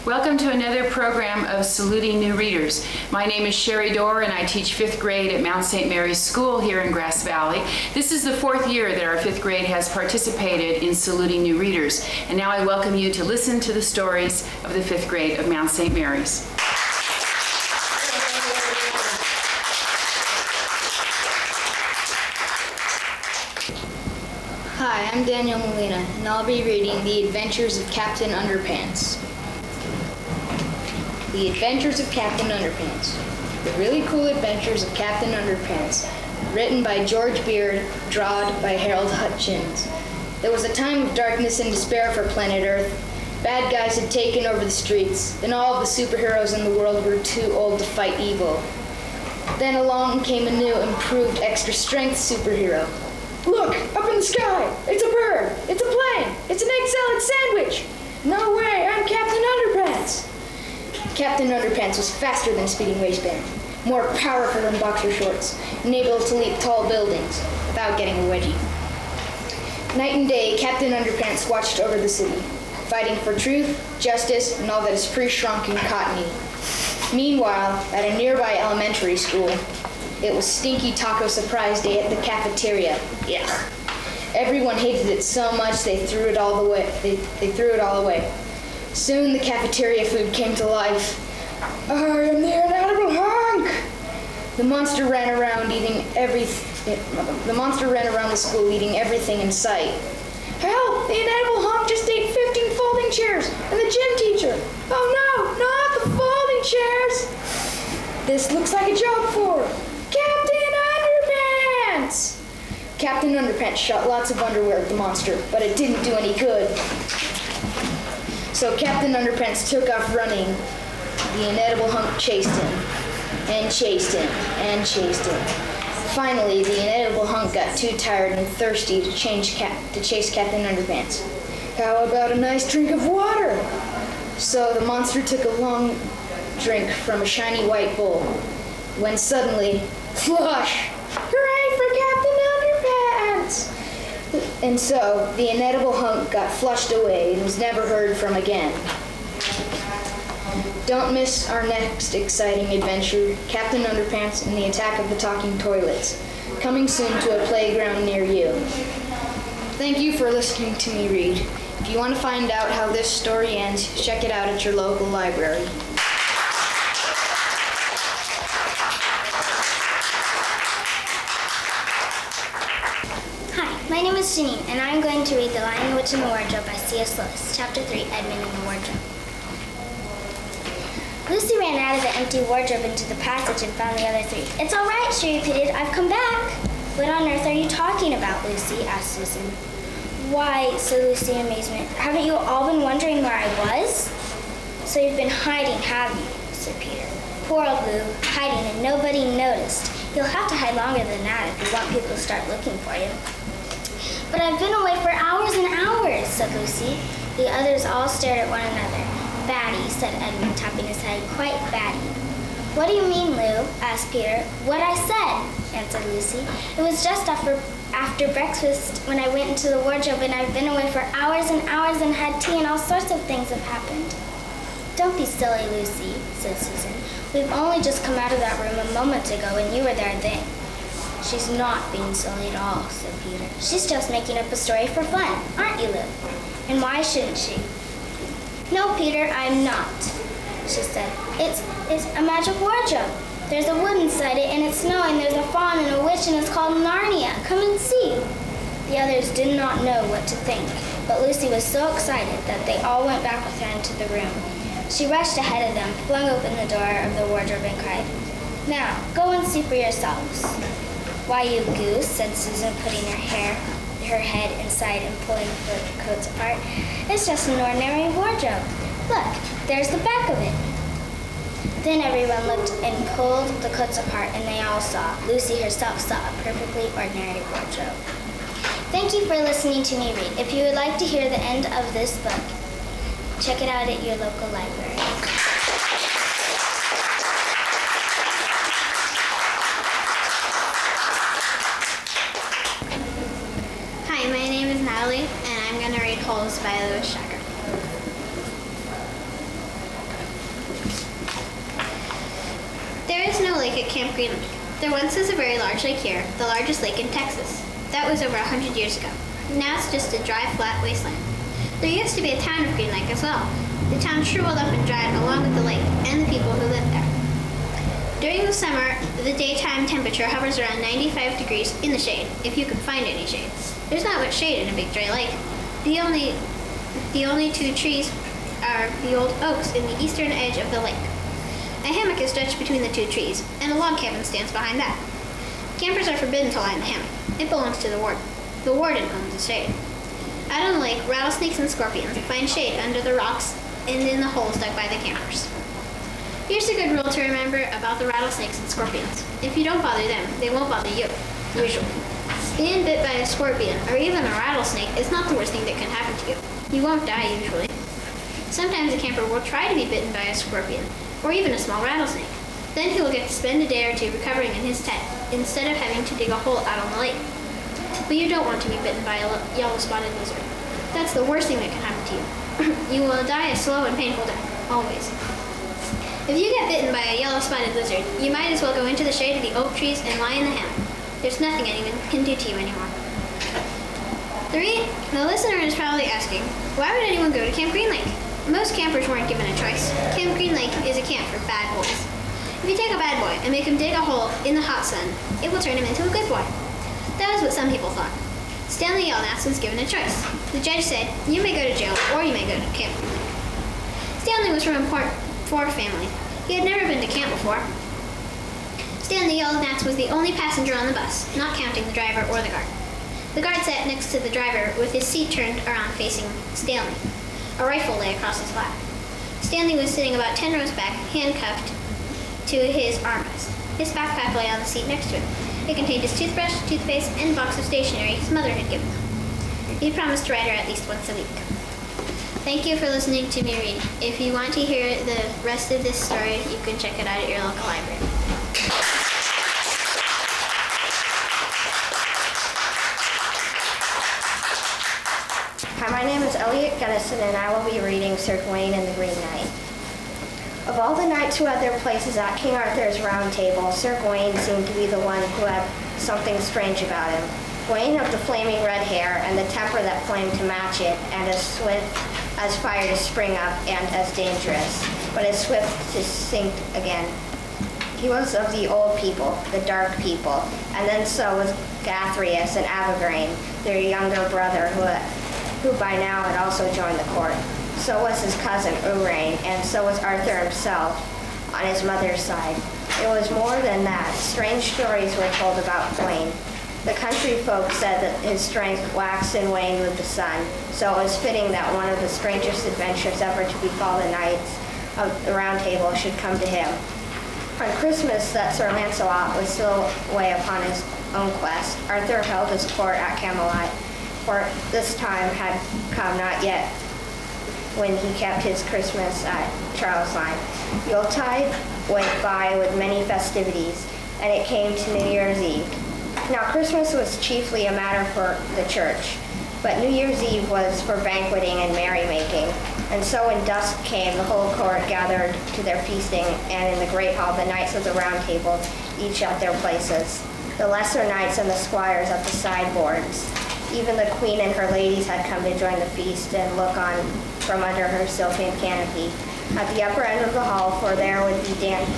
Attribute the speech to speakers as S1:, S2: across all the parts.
S1: Welcome to another program of Saluting New Readers. My name is Sheri Doerr and I teach 5th grade at Mount St. Mary's School here in Grass Valley. This is the 4th year that our 5th grade has participated in Saluting New Readers. And now I welcome you to listen to the stories of the 5th grade of Mount St. Mary's.
S2: Hi, I'm Daniel Molina, and I'll be reading The Adventures of Captain Underpants. The Adventures of Captain Underpants. The Really Cool Adventures of Captain Underpants. Written by George Beard, drawn by Harold Hutchins. There was a time of darkness and despair for planet Earth. Bad guys had taken over the streets, and all of the superheroes in the world were too old to fight evil. Then along came a new, improved, extra-strength superhero. Look, up in the sky! It's a bird! It's a plane! It's an egg salad sandwich! No way! I'm Captain Underpants! Captain Underpants was faster than a speeding waistband, more powerful than boxer shorts, and able to leap tall buildings without getting a wedgie. Night and day, Captain Underpants watched over the city, fighting for truth, justice, and all that is free, shrunk, and cottony. Meanwhile, at a nearby elementary school, it was Stinky Taco Surprise Day at the cafeteria. Yuck. Everyone hated it so much they threw it all away. They threw it all away. Soon the cafeteria food came to life. I am the inedible hunk! The monster ran around the school eating everything in sight. Help! The inedible hunk just ate 15 folding chairs and the gym teacher. Oh no, not the folding chairs! This looks like a job for Captain Underpants! Captain Underpants shot lots of underwear at the monster, but it didn't do any good. So Captain Underpants took off running. The inedible hunk chased him, and chased him, and chased him. Finally, the inedible hunk got too tired and thirsty to chase Captain Underpants. How about a nice drink of water? So the monster took a long drink from a shiny white bowl, when suddenly, flush! Hooray for Captain Underpants! And so, the inedible hunk got flushed away and was never heard from again. Don't miss our next exciting adventure, Captain Underpants and the Attack of the Talking Toilets, coming soon to a playground near you. Thank you for listening to me read. If you want to find out how this story ends, check it out at your local library.
S3: My name is Janine, and I'm going to read The Lion, the Witch, and the Wardrobe by C.S. Lewis, Chapter 3, Edmund and the Wardrobe. Lucy ran out of the empty wardrobe into the passage and found the other three. It's all right, she repeated. I've come back. What on earth are you talking about, Lucy? Asked Susan. Why, said Lucy in amazement, haven't you all been wondering where I was? So you've been hiding, have you? Said Peter. Poor old Lou, hiding and nobody noticed. You'll have to hide longer than that if you want people to start looking for you. But I've been away for hours and hours, said Lucy. The others all stared at one another. Batty, said Edmund, tapping his head, quite batty. What do you mean, Lou? Asked Peter. What I said, answered Lucy. It was just after breakfast when I went into the wardrobe, and I've been away for hours and hours and had tea, and all sorts of things have happened. Don't be silly, Lucy, said Susan. We've only just come out of that room a moment ago, and you were there then. She's not being silly at all, said Peter. She's just making up a story for fun, aren't you, Lou? And why shouldn't she? No, Peter, I'm not, she said. It's a magic wardrobe. There's a wood inside it, and it's snowing. There's a fawn and a witch, and it's called Narnia. Come and see. The others did not know what to think, but Lucy was so excited that they all went back with her into the room. She rushed ahead of them, flung open the door of the wardrobe, and cried, Now, go and see for yourselves. Why, you goose, said Susan, putting her head inside and pulling the coats apart. It's just an ordinary wardrobe. Look, there's the back of it. Then everyone looked and pulled the coats apart, and they all saw. Lucy herself saw a perfectly ordinary wardrobe. Thank you for listening to me read. If you would like to hear the end of this book, check it out at your local library.
S4: Hi, my Ellie, and I'm going to read Holes by Louis Schachar. There is no lake at Camp Green Lake. There once was a very large lake here, the largest lake in Texas. That was over 100 years ago. Now it's just a dry, flat wasteland. There used to be a town of Green Lake as well. The town shriveled up and dried along with the lake and the people who lived there. During the summer, the daytime temperature hovers around 95 degrees in the shade, if you can find any shade. There's not much shade in a big dry lake. The only two trees are the old oaks in the eastern edge of the lake. A hammock is stretched between the two trees, and a log cabin stands behind that. Campers are forbidden to lie in the hammock. It belongs to the warden. The warden owns the shade. Out on the lake, rattlesnakes and scorpions find shade under the rocks and in the holes dug by the campers. Here's a good rule to remember about the rattlesnakes and scorpions. If you don't bother them, they won't bother you, usually. Being bit by a scorpion or even a rattlesnake is not the worst thing that can happen to you. You won't die, usually. Sometimes a camper will try to be bitten by a scorpion or even a small rattlesnake. Then he will get to spend a day or two recovering in his tent instead of having to dig a hole out on the lake. But you don't want to be bitten by a yellow-spotted lizard. That's the worst thing that can happen to you. You will die a slow and painful death, always. If you get bitten by a yellow-spotted lizard, you might as well go into the shade of the oak trees and lie in the hammock. There's nothing anyone can do to you anymore. The listener is probably asking, why would anyone go to Camp Green Lake? Most campers weren't given a choice. Camp Green Lake is a camp for bad boys. If you take a bad boy and make him dig a hole in the hot sun, it will turn him into a good boy. That was what some people thought. Stanley Yelnats was given a choice. The judge said, you may go to jail or you may go to Camp Green Lake. Stanley was from a poor family. He had never been to camp before. Stanley Yelnats was the only passenger on the bus, not counting the driver or the guard. The guard sat next to the driver with his seat turned around facing Stanley. A rifle lay across his lap. Stanley was sitting about 10 rows back, handcuffed to his armrest. His backpack lay on the seat next to him. It contained his toothbrush, toothpaste, and a box of stationery his mother had given him. He promised to write her at least once a week. Thank you for listening to me read. If you want to hear the rest of this story, you can check it out at your local library.
S5: Hi, my name is Elliot Gunnison, and I will be reading Sir Gawain and the Green Knight. Of all the knights who had their places at King Arthur's round table, Sir Gawain seemed to be the one who had something strange about him. Gawain had the flaming red hair and the temper that flamed to match it, and as swift as fire to spring up and as dangerous, but as swift to sink again. He was of the old people, the dark people, and then so was Gathrius and Abigraine, their younger brother, who by now had also joined the court. So was his cousin Urain, and so was Arthur himself on his mother's side. It was more than that. Strange stories were told about Gawain. The country folk said that his strength waxed and waned with the sun, so it was fitting that one of the strangest adventures ever to befall the knights of the Round Table should come to him. On Christmas, that Sir Lancelot was still away upon his own quest, Arthur held his court at Camelot, for this time had come not yet when he kept his Christmas at Charlesline. Yuletide went by with many festivities, and it came to New Year's Eve. Now, Christmas was chiefly a matter for the church, but New Year's Eve was for banqueting and merrymaking. And so when dusk came, the whole court gathered to their feasting, and in the great hall the knights of the Round Table, each at their places. The lesser knights and the squires at the sideboards. Even the queen and her ladies had come to join the feast and look on from under her silken canopy. At the upper end of the hall, for there would be dancing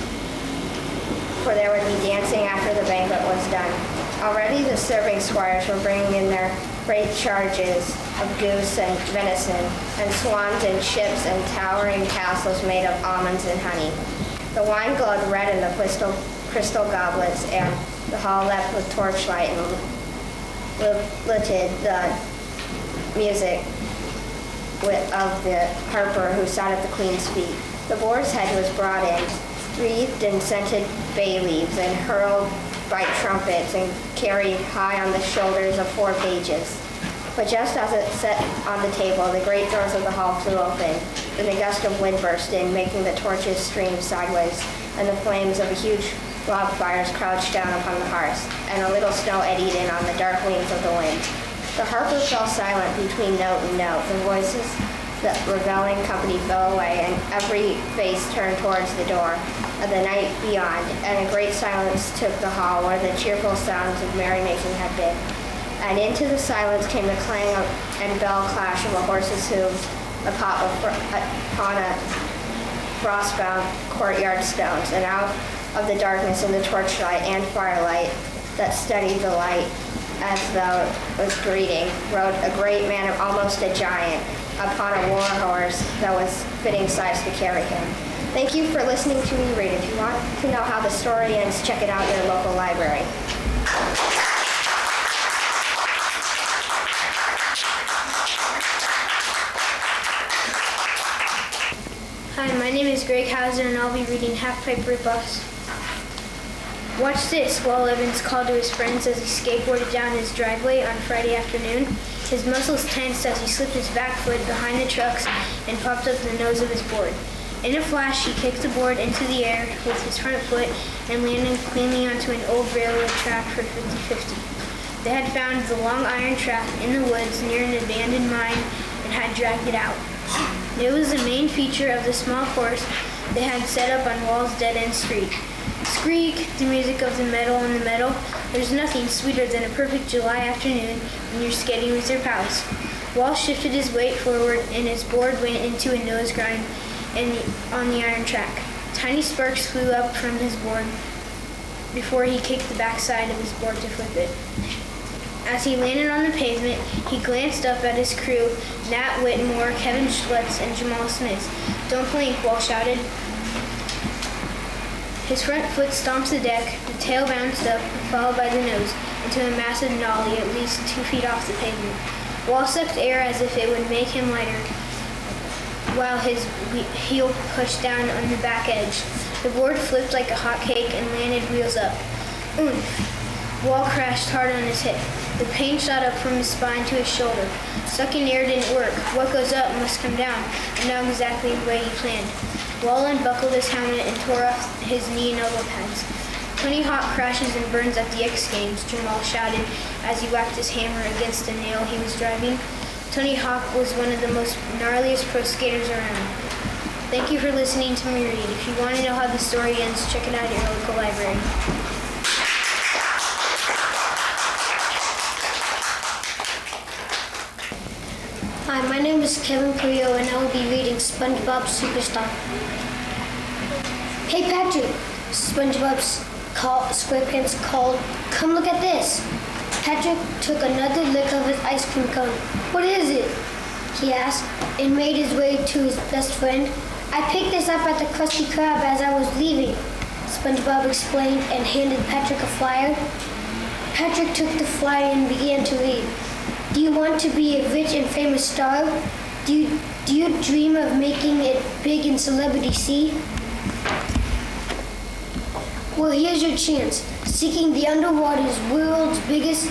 S5: after the banquet was done. Already the serving squires were bringing in their great charges of goose and venison, and swans and ships and towering castles made of almonds and honey. The wine glowed red in the crystal goblets, and the hall leapt with torchlight and lifted the music of the harper who sat at the queen's feet. The boar's head was brought in, wreathed in scented bay leaves, and hurled by trumpets, and carried high on the shoulders of 4 pages. But just as it set on the table, the great doors of the hall flew open, and a gust of wind burst in, making the torches stream sideways, and the flames of a huge log fires crouched down upon the hearths, and a little snow eddied in on the dark wings of the wind. The harper fell silent between note and note. The voices the reveling company fell away, and every face turned towards the door of the night beyond, and a great silence took the hall where the cheerful sounds of merrymaking had been. And into the silence came the clang and bell clash of a horse's hooves upon a frost-bound courtyard stones, and out of the darkness in the torchlight and firelight that steadied the light as though it was greeting, rode a great man, almost a giant, upon a war horse that was fitting size to carry him. Thank you for listening to me read. If you want to know how the story ends, check it out in your local library.
S6: Hi, my name is Greg Hauser, and I'll be reading Half-Pipe Ripoffs. Watch this, Walt Evans called to his friends as he skateboarded down his driveway on Friday afternoon. His muscles tensed as he slipped his back foot behind the trucks and popped up the nose of his board. In a flash, he kicked the board into the air with his front foot and landed cleanly onto an old railroad track for 50-50. They had found the long iron track in the woods near an abandoned mine and had dragged it out. It was the main feature of the small course they had set up on Wall's dead-end street. Squeak, the music of the metal on the metal. There's nothing sweeter than a perfect July afternoon when you're skating with your pals. Wall shifted his weight forward and his board went into a nose grind on the iron track. Tiny sparks flew up from his board before he kicked the backside of his board to flip it. As he landed on the pavement, he glanced up at his crew, Nat Whitmore, Kevin Schlutz, and Jamal Smith. "Don't blink," Wall shouted. His front foot stomped the deck, the tail bounced up, followed by the nose, into a massive nollie at least 2 feet off the pavement. Wall sucked air as if it would make him lighter, while his heel pushed down on the back edge. The board flipped like a hot cake and landed wheels up. Oomph! Wall crashed hard on his hip. The pain shot up from his spine to his shoulder. Sucking air didn't work. What goes up must come down, and not exactly the way he planned. Wall unbuckled his helmet and tore off his knee and elbow pads. "Tony Hawk crashes and burns at the X Games," Jamal shouted as he whacked his hammer against the nail he was driving. Tony Hawk was one of the most gnarliest pro skaters around. Thank you for listening to me read. If you want to know how the story ends, check it out at your local library.
S7: Hi, my name is Kevin Carrillo, and I will be reading SpongeBob Superstar. Hey Patrick, SpongeBob SquarePants called, "Come look at this." Patrick took another lick of his ice cream cone. "What is it?" he asked, and made his way to his best friend. "I picked this up at the Krusty Krab as I was leaving," SpongeBob explained and handed Patrick a flyer. Patrick took the flyer and began to read. "Do you want to be a rich and famous star? Do you dream of making it big in Celebrity C? Well, here's your chance. Seeking the underwater's world's biggest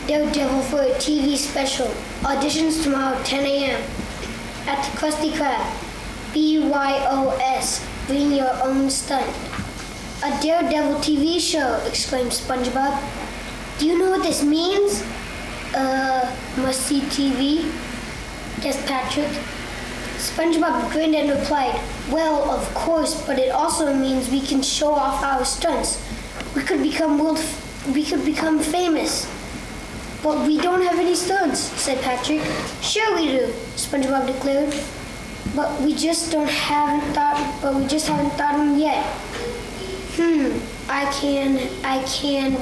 S7: daredevil for a TV special. Auditions tomorrow, 10 a.m. at the Krusty Krab. BYOS. Bring your own stunt." "A daredevil TV show," exclaimed SpongeBob. "Do you know what this means?" Must-see TV, guessed Patrick. SpongeBob grinned and replied, "Well, of course, but it also means we can show off our stunts. We could become famous." "But we don't have any stunts," said Patrick. "Sure we do," SpongeBob declared. "But we just haven't thought of them yet."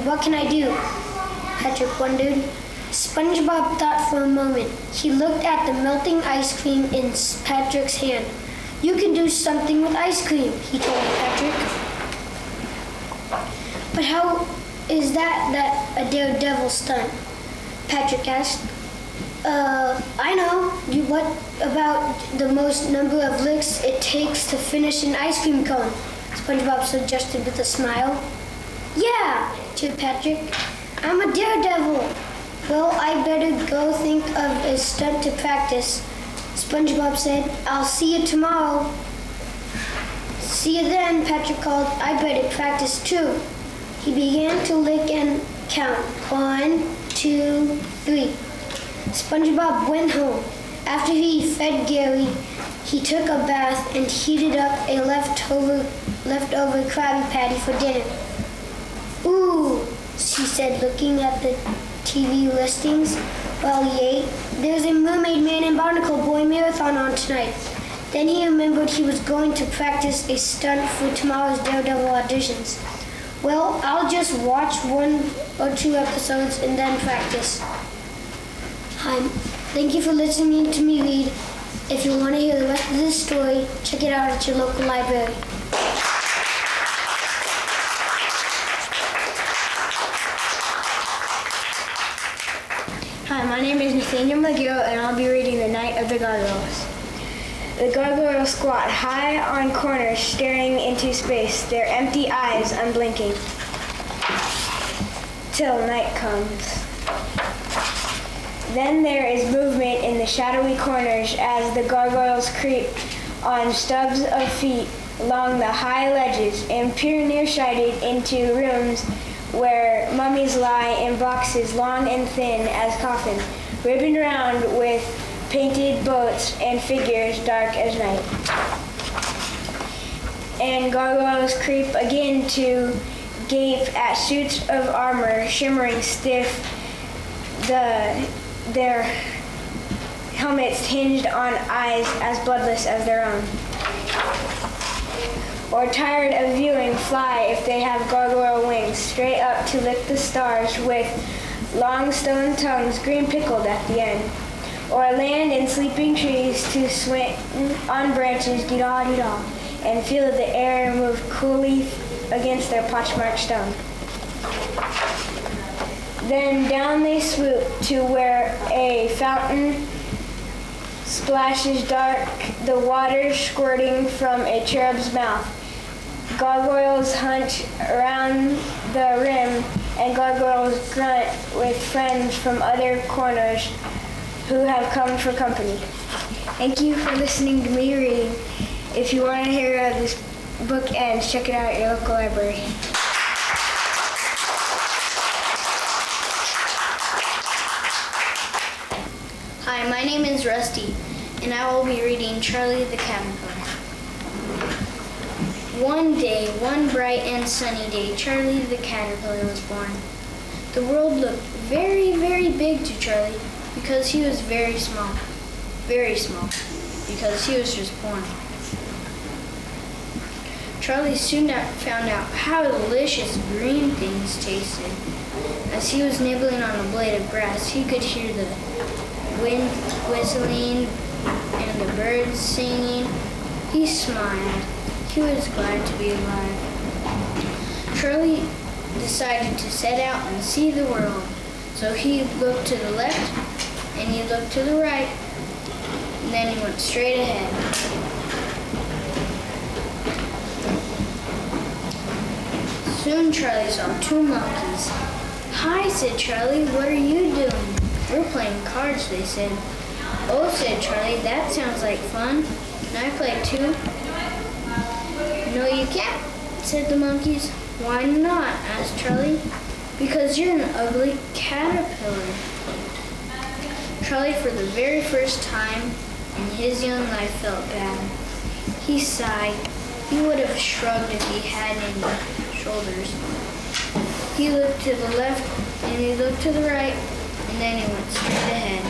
S7: What can I do?" Patrick wondered. SpongeBob thought for a moment. He looked at the melting ice cream in Patrick's hand. "You can do something with ice cream," he told Patrick. "But how is that a daredevil stunt?" Patrick asked. I know. What about the most number of licks it takes to finish an ice cream cone?" SpongeBob suggested with a smile. "Yeah," cheered Patrick. "I'm a daredevil." "Well, I better go think of a stunt to practice," SpongeBob said. "I'll see you tomorrow." "See you then," Patrick called. "I better practice too." He began to lick and count. 1, 2, 3. SpongeBob went home. After he fed Gary, he took a bath and heated up a leftover Krabby Patty for dinner. Ooh, she said, looking at the TV listings while he ate. There's a Mermaid Man and Barnacle Boy marathon on tonight. Then he remembered he was going to practice a stunt for tomorrow's Daredevil auditions. Well, I'll just watch 1 or 2 episodes and then practice. Hi, thank you for listening to me read. If you want to hear the rest of this story, check it out at your local library.
S6: Hi, my name is Nathaniel McGill, and I'll be reading The Night of the Gargoyles. The gargoyles squat high on corners, staring into space, their empty eyes unblinking, till night comes. Then there is movement in the shadowy corners as the gargoyles creep on stubs of feet along the high ledges and peer nearsighted into rooms where mummies lie in boxes long and thin as coffins, ribboned round with painted boats and figures dark as night. And gargoyles creep again to gape at suits of armor shimmering stiff, their helmets hinged on eyes as bloodless as their own. Or tired of viewing, fly if they have gargoyle wings, straight up to lick the stars with long stone tongues green pickled at the end. Or land in sleeping trees to swing on branches, dee-daw, and feel the air move coolly against their pochmarked stone. Then down they swoop to where a fountain splashes dark, the water squirting from a cherub's mouth. Gargoyles hunch around the rim, and gargoyles grunt with friends from other corners who have come for company. Thank you for listening to me read. If you want to hear how this book ends, check it out at your local library.
S2: Hi, my name is Rusty, and I will be reading Charlie the Caterpillar. One day, one bright and sunny day, Charlie the Caterpillar was born. The world looked very, very big to Charlie because he was very small, because he was just born. Charlie soon found out how delicious green things tasted. As he was nibbling on a blade of grass, he could hear the wind whistling and the birds singing. He smiled. He was glad to be alive. Charlie decided to set out and see the world. So he looked to the left and he looked to the right, and then he went straight ahead. Soon Charlie saw 2 monkeys. "Hi," said Charlie, "what are you doing?" "We're playing cards," they said. "Oh," said Charlie, "that sounds like fun. Can I play too?" "No, you can't," said the monkeys. "Why not?" asked Charlie. "Because you're an ugly caterpillar." Charlie, for the very first time in his young life, felt bad. He sighed. He would have shrugged if he had any shoulders. He looked to the left and he looked to the right, and then he went straight ahead.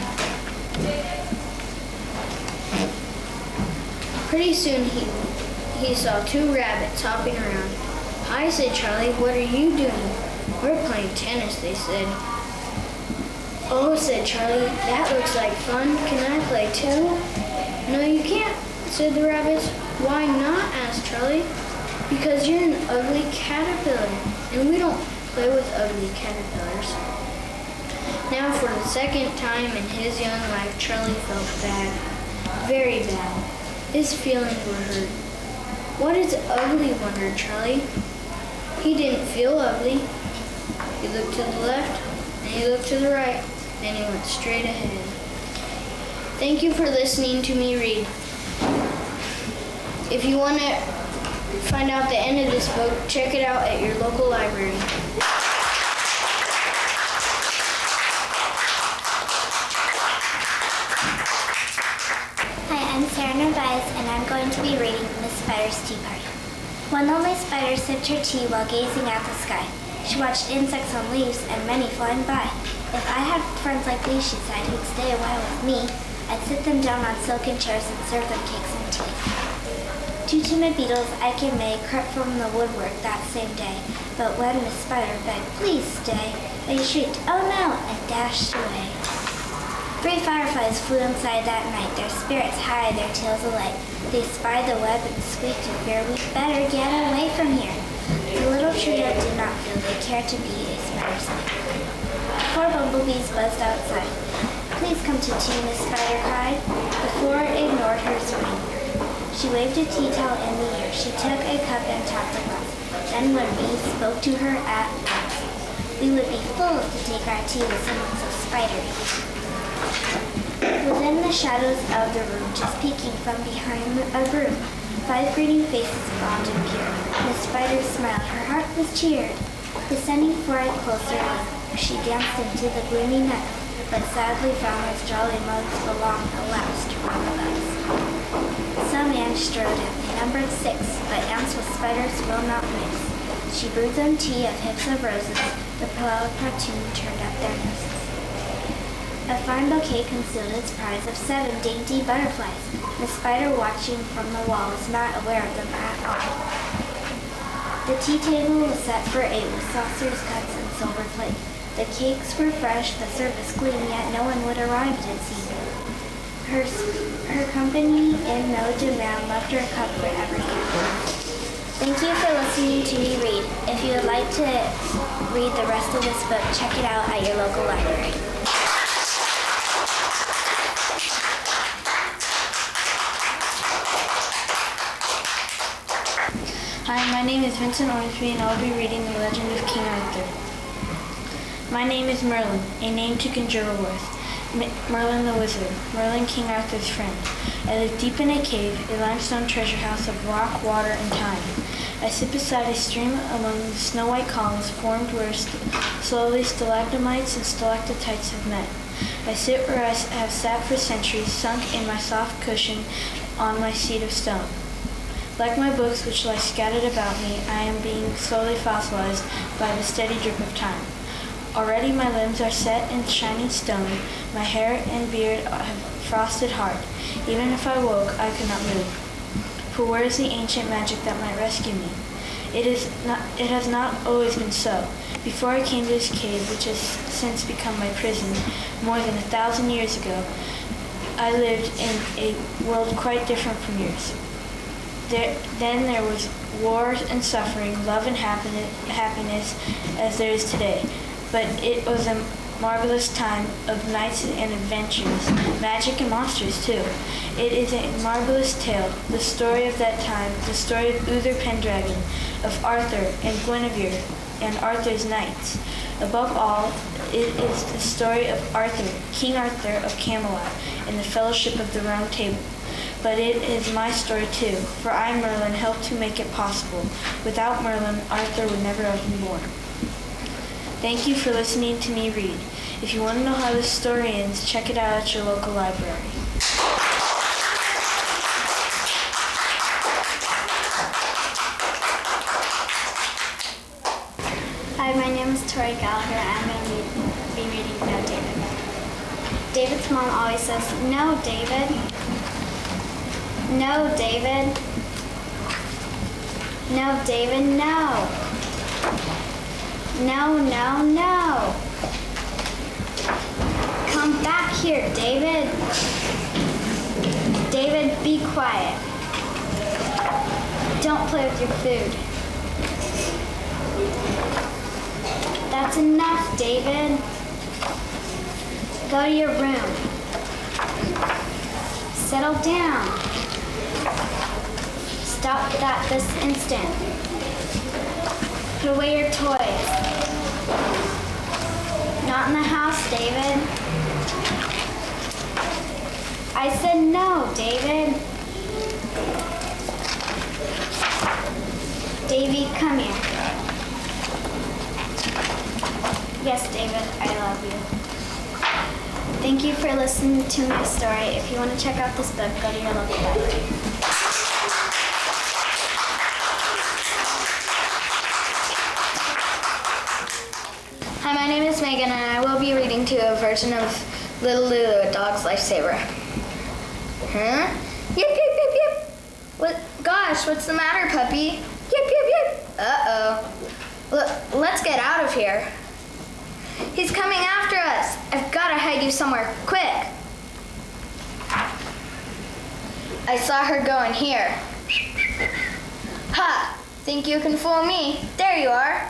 S2: Pretty soon he saw 2 rabbits hopping around. "Hi," said Charlie, "what are you doing?" "We're playing tennis," they said. "Oh," said Charlie, "that looks like fun. Can I play too?" "No, you can't," said the rabbits. "Why not?" asked Charlie. "Because you're an ugly caterpillar, and we don't play with ugly caterpillars." Now, for the second time in his young life, Charlie felt bad. Very bad. His feelings were hurt. "What is ugly?" wondered Charlie. He didn't feel ugly. He looked to the left, and he looked to the right, and he went straight ahead. Thank you for listening to me read. If you want to find out the end of this book, check it out at your local library.
S3: Liz, and I'm going to be reading Miss Spider's Tea Party. One lonely spider sipped her tea while gazing at the sky. She watched insects on leaves and many flying by. If I had friends like these, she sighed, who'd stay a while with me, I'd sit them down on silken chairs and serve them cakes and tea. Two timid beetles, Ike and May, crept from the woodwork that same day, but when Miss Spider begged, "Please stay," they shrieked, "Oh no," and dashed away. 3 fireflies flew inside that night, their spirits high, their tails alight. They spied the web and squeaked in fear, "We'd better get away from here." The little trio did not feel they cared to be a spider's mate. 4 bumblebees buzzed outside. "Please come to tea," Miss Spider cried. The 4 ignored her reminder. She waved a tea towel in the air. She took a cup and tapped the glass. Then when we spoke to her at once, we would be fools to take our tea with someone so spidery. Within the shadows of the room, just peeking from behind a broom, 5 grinning faces yawned and peered. Miss Spider smiled. Her heart was cheered. Descending for a closer look, she danced into the gloomy night, but sadly found those jolly mugs belonged alas to wrong of us. Some ants strode in. They numbered 6, but ants with spiders will not mix. She brewed them tea of hips of roses. The proud platoon turned up their noses. A fine bouquet concealed its prize of 7 dainty butterflies. Miss Spider, watching from the wall, was not aware of them at all. The tea table was set for 8 with saucers, cups, and silver plate. The cakes were fresh, the service clean, yet no one would arrive, it seemed. Her company in no demand left her a cup for every cat. Thank you for listening to me read. If you would like to read the rest of this book, check it out at your local library.
S6: Hi, my name is Vincent Ormsby, and I'll be reading The Legend of King Arthur. My name is Merlin, a name to conjure with. Merlin the wizard, Merlin King Arthur's friend. I live deep in a cave, a limestone treasure house of rock, water, and time. I sit beside a stream among the snow-white columns formed where slowly stalagmites and stalactites have met. I sit where I have sat for centuries, sunk in my soft cushion on my seat of stone. Like my books which lie scattered about me, I am being slowly fossilized by the steady drip of time. Already my limbs are set in shining stone, my hair and beard have frosted hard. Even if I woke, I could not move. For where is the ancient magic that might rescue me? It has not always been so. Before I came to this cave, which has since become my prison, more than 1,000 years ago, I lived in a world quite different from yours. Then there was war and suffering, love and happiness as there is today. But it was a marvelous time of knights and adventures, magic and monsters too. It is a marvelous tale, the story of that time, the story of Uther Pendragon, of Arthur and Guinevere and Arthur's knights. Above all, it is the story of Arthur, King Arthur of Camelot, and the fellowship of the Round Table. But it is my story too, for I, Merlin, helped to make it possible. Without Merlin, Arthur would never have been born. Thank you for listening to me read. If you want to know how this story ends, check it out at your local library.
S3: Hi, my name is Tori Gallagher, and I'm going to be reading No David. David's mom always says, "No, David. No, David. No, David, no. No, no, no. Come back here, David. David, be quiet. Don't play with your food. That's enough, David. Go to your room. Settle down. Stop that this instant. Put away your toys. Not in the house, David. I said no, David. Davy, come here. Yes, David, I love you. Thank you for listening to my story. If you want to check out this book, go to your local library.
S2: is Megan, and I will be reading to you a version of Little Lulu, a dog's lifesaver. Huh? Yip, yip, yip, yip. What? Gosh, what's the matter, puppy? Yip, yip, yip. Uh-oh. Let's get out of here. He's coming after us. I've got to hide you somewhere, quick. I saw her go in here. Ha! Think you can fool me? There you are.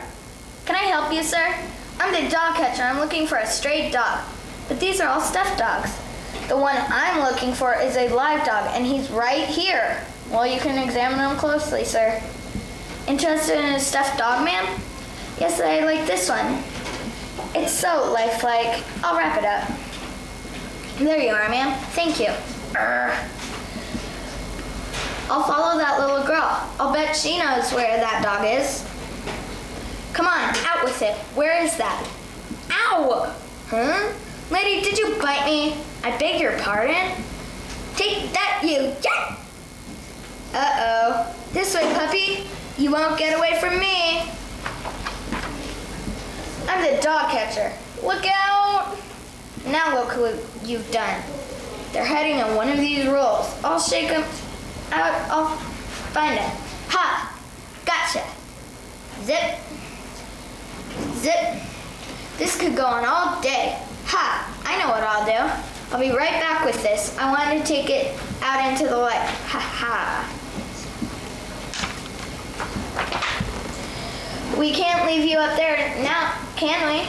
S2: Can I help you, sir? I'm the dog catcher. I'm looking for a stray dog. But these are all stuffed dogs. The one I'm looking for is a live dog, and he's right here. Well, you can examine him closely, sir. Interested in a stuffed dog, ma'am? Yes, I like this one. It's so lifelike. I'll wrap it up. There you are, ma'am. Thank you. I'll follow that little girl. I'll bet she knows where that dog is. Come on, out with it. Where is that? Ow! Huh? Lady, did you bite me? I beg your pardon? Take that, you. Yeah! Uh-oh. This way, puppy. You won't get away from me. I'm the dog catcher. Look out! Now look who you've done. They're hiding in one of these rolls. I'll shake them out. I'll find it. Ha! Gotcha. Zip. Zip. This could go on all day. Ha! I know what I'll do. I'll be right back with this. I want to take it out into the light. Ha ha. We can't leave you up there now, can we?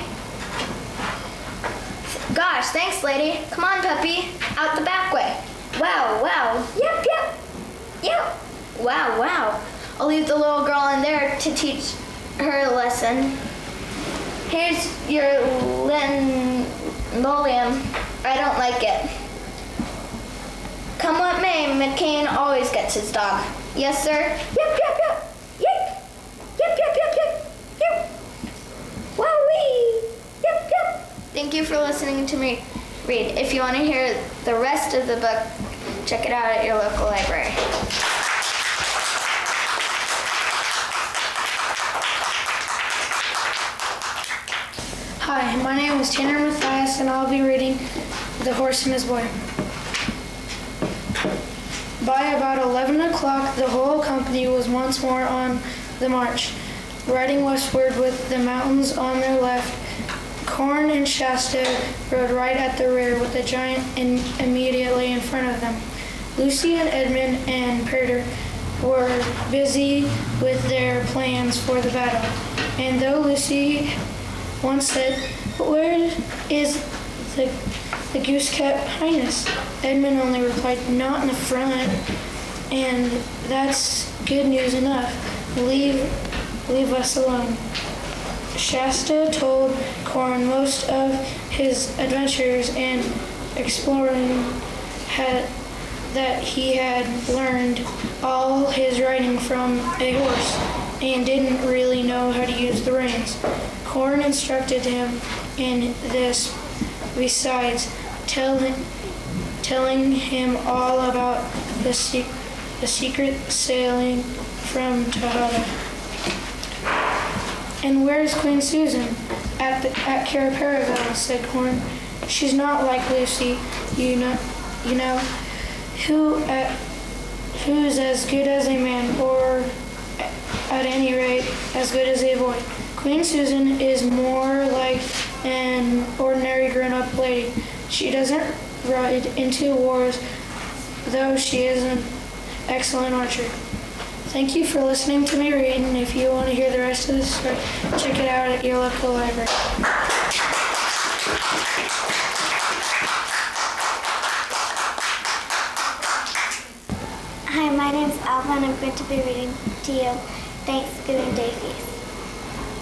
S2: Gosh, thanks, lady. Come on, puppy. Out the back way. Wow, wow. Yep, yep. Yep. Wow, wow. I'll leave the little girl in there to teach her a lesson. Here's your linoleum. I don't like it. Come what may, McCain always gets his dog. Yes, sir? Yep, yep, yep. Yep. Yep, yep, yep, yep. Yep. Wowee. Yep, yep. Thank you for listening to me read. If you want to hear the rest of the book, check it out at your local library.
S6: Hi, my name is Tanner Mathias, and I'll be reading The Horse and His Boy. By about 11 o'clock, the whole company was once more on the march, riding westward with the mountains on their left. Corn and Shasta rode right at the rear with the giant immediately in front of them. Lucy and Edmund and Perder were busy with their plans for the battle, and though Lucy once said, "Where is the goose-cap highness?" Edmund only replied, "Not in the front, and that's good news enough. Leave us alone." Shasta told Corn most of his adventures and exploring that he had learned all his riding from a horse and didn't really know how to use the reins. Corn instructed him in this, besides telling him all about the secret sailing from Tejada. "And where's Queen Susan?" At Caraparavel," said Corn. "She's not like Lucy, you know, who's as good as a man, or at any rate, as good as a boy. Queen Susan is more like an ordinary grown-up lady. She doesn't ride into wars, though she is an excellent archer." Thank you for listening to me read, and if you want to hear the rest of this story, check it out at your local library.
S3: Hi, my name's Alva, and I'm going to be reading to you Thanksgiving Day Feast.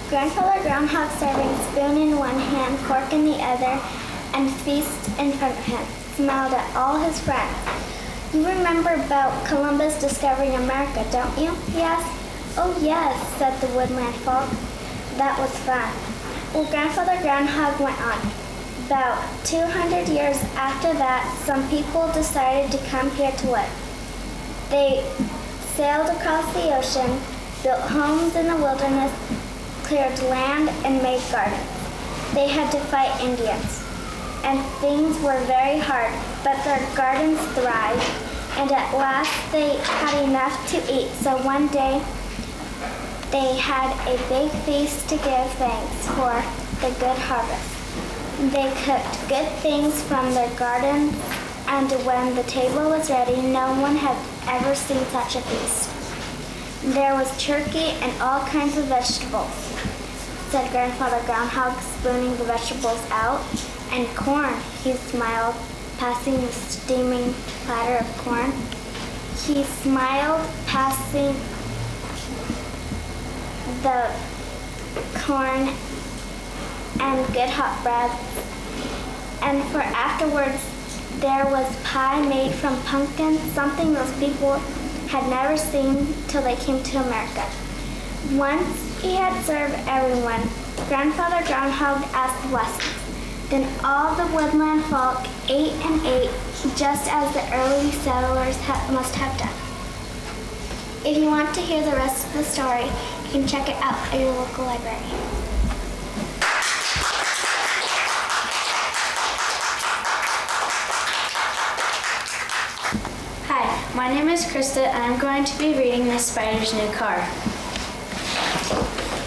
S3: Grandfather Groundhog serving spoon in one hand, fork in the other, and feast in front of him, smiled at all his friends. "You remember about Columbus discovering America, don't you?" he asked. "Oh, yes," said the woodland folk. "That was fun." Well, Grandfather Groundhog went on. About 200 years after that, some people decided to come here to live. They sailed across the ocean, built homes in the wilderness, cleared land, and made gardens. they had to fight Indians. And things were very hard, but their gardens thrived, and at last they had enough to eat. So one day, they had a big feast to give thanks for the good harvest. They cooked good things from their garden, and when the table was ready, no one had ever seen such a feast. There was turkey and all kinds of vegetables, said Grandfather Groundhog, spooning the vegetables out. And corn, he smiled, passing the steaming platter of corn. He smiled, passing the corn and good hot bread. And for afterwards, there was pie made from pumpkin, something those people had never seen till they came to America. Once he had served everyone, Grandfather Groundhog asked blessings. Then all the woodland folk ate and ate, just as the early settlers must have done. If you want to hear the rest of the story, you can check it out at your local library.
S8: Hi, my name is Krista, and I'm going to be reading Miss Spider's New Car.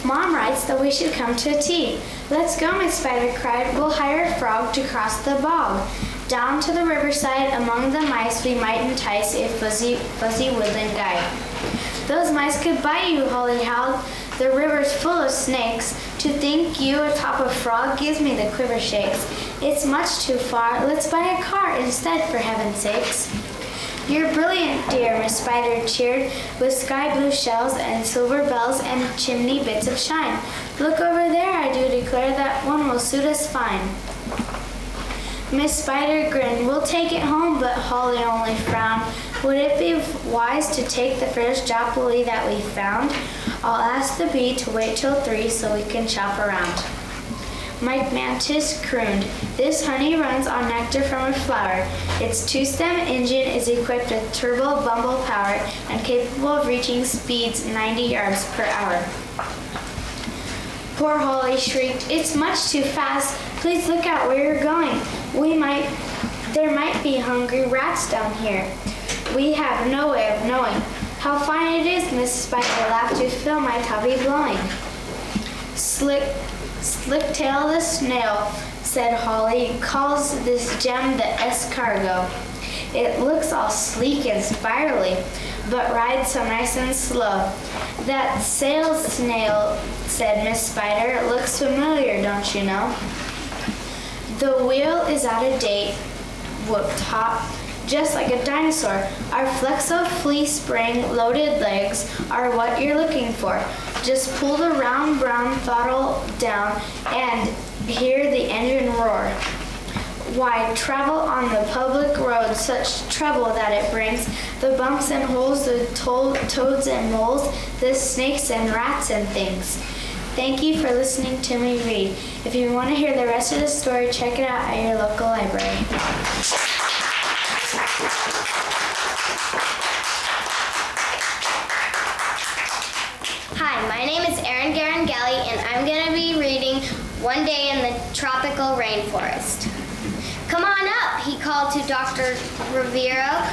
S8: Mom writes that we should come to a tea. Let's go, Miss Spider cried. We'll hire a frog to cross the bog. Down to the riverside among the mice we might entice a fuzzy woodland guide. Those mice could bite you, Holly howled. The river's full of snakes. To think you atop a frog gives me the quiver shakes. It's much too far. Let's buy a car instead, for heaven's sakes. You're brilliant, dear, Miss Spider cheered, with sky blue shells and silver bells and chimney bits of shine. Look over there, I do declare, that one will suit us fine. Miss Spider grinned. We'll take it home, but Holly only frowned. Would it be wise to take the first jopoli that we found? I'll ask the bee to wait till 3 so we can shop around. Mike Mantis crooned. This honey runs on nectar from a flower. Its two-stem engine is equipped with turbo bumble power and capable of reaching speeds 90 yards per hour. Poor Holly shrieked, it's much too fast. Please look out where you're going. There might be hungry rats down here. We have no way of knowing. How fine it is, Mrs. Spider laughed, to feel my tummy blowing. Slicktail the snail, said Holly, calls this gem the escargot. It looks all sleek and spirally, but rides so nice and slow. That sail snail, said Miss Spider, looks familiar, don't you know? The wheel is out of date, whooped Hop, just like a dinosaur. Our Flexo Flea spring-loaded legs are what you're looking for. Just pull the round brown throttle down and hear the engine roar. Why travel on the public road, such trouble that it brings, the bumps and holes, the toads and moles, the snakes and rats and things. Thank you for listening to me read. If you want to hear the rest of the story, check it out at your local library.
S9: Hi, my name is Erin Garangelli, and I'm going to be reading One Day in the Tropical Rainforest. Come on up, he called to Dr. Rivero.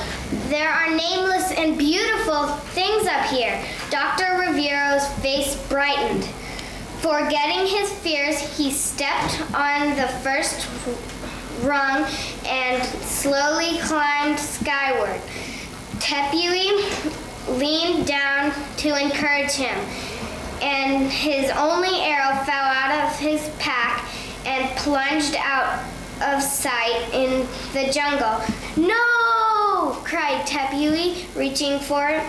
S9: There are nameless and beautiful things up here. Dr. Rivero's face brightened. Forgetting his fears, he stepped on the first rung and slowly climbed skyward. Tepui leaned down to encourage him, and his only arrow fell out of his pack and plunged out of sight in the jungle. No! Cried Tepui, reaching for it.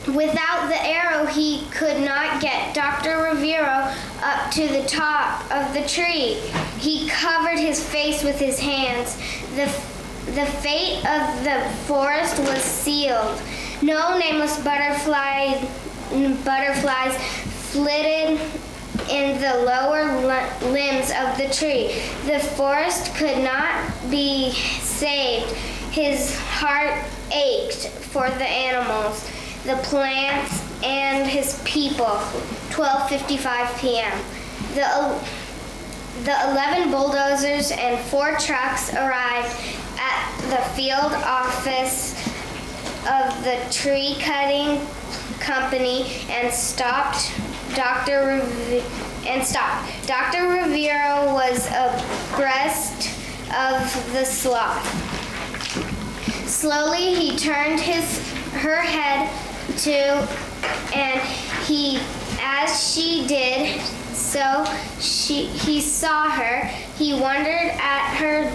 S9: Without the arrow, he could not get Dr. Rivero up to the top of the tree. He covered his face with his hands. The fate of the forest was sealed. No nameless butterflies flitted in the lower limbs of the tree. The forest could not be saved. His heart ached for the animals, the plants, and his people. 12:55 p.m. The 11 bulldozers and 4 trucks arrived at the field office of the tree cutting company and stopped. Dr. Rivero was abreast of the sloth. Slowly he turned her head to, and as she did so, he saw her. He wondered at her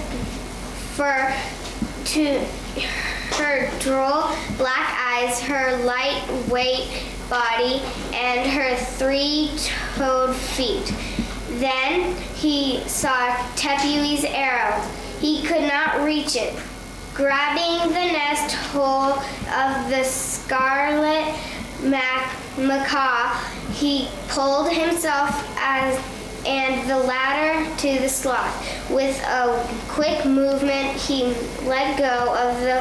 S9: her droll black eyes, her lightweight body, and her 3-toed feet. Then he saw Tepehui's arrow. He could not reach it. Grabbing the nest hole of the scarlet macaw, he pulled himself and the ladder to the sloth. With a quick movement, he let go of the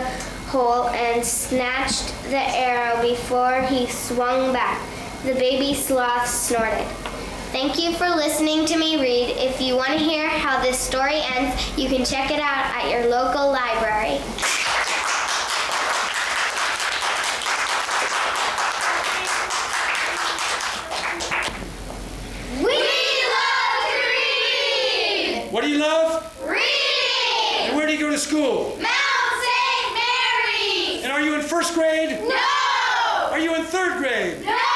S9: hole and snatched the arrow before he swung back. The baby sloth snorted. Thank you for listening to me read. If you want to hear how this story ends, you can check it out at your local library.
S10: What do you love?
S4: Reading!
S10: And where do you go to school?
S4: Mount St. Mary's!
S10: And are you in 1st grade?
S4: No!
S10: Are you in 3rd grade?
S4: No!